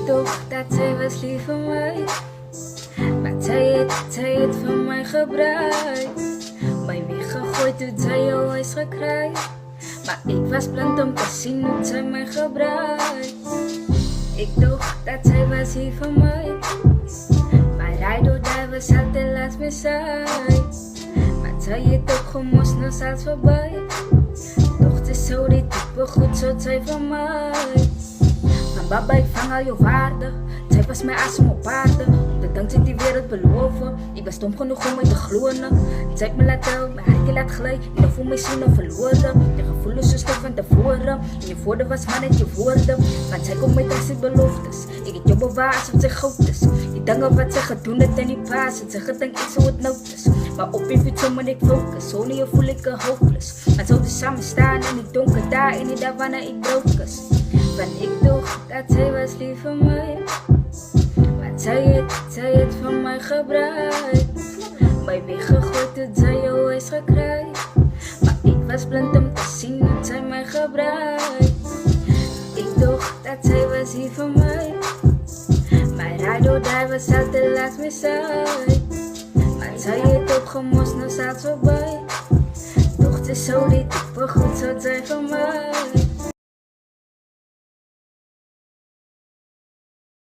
dacht dat zij was lief voor mij, maar zij het van mij gebruikt. Mij weggegooid toen zij jouw huis gekruid, maar ik was blind om te zien hoe zij mij gebruikt. Ik dacht dat zij was hier voor mij, maar rijd door daar was altijd laatst meer zij. Maar zij het opgemost, nou zelfs voorbij. Doch het is zo die type goed, zo zij van mij. Van baba, ik vang al je waarde. Zij was mijn asem op aarde. Op de dank zit die wereld beloven. Ik was stom genoeg om mij te gloren. Zij heeft me laten helpen, mijn hartje laat glijden. En dan voel mij zien of verloren. Je gevoelens zo stuk van tevoren. En je woorden was maar net je woorden. Want zij komt met als beloftes. Ik heb jou bewaard alsof zij goud is. Die dingen wat zij gaat doen, het en niet passen. Ze gedenkt ik zo het nood is. Maar op in fiets moet ik focus. Zonder je voel ik hopeless. Maar zouden samen staan in het donker daar. En niet daar wanneer ik brood is. Want ik dacht dat zij was lief voor mij, maar zij het van mij gebruikt. Mij weggegooid toen zij jouw huis gekruid, maar ik was blind om te zien hoe zij mij gebruikt. Ik dacht dat zij was hier voor mij, maar rijd door daar was altijd laatst meer zij. Maar zij het opgemost, nou staat voorbij. Doch het is zo die type goed, zo zij van mij.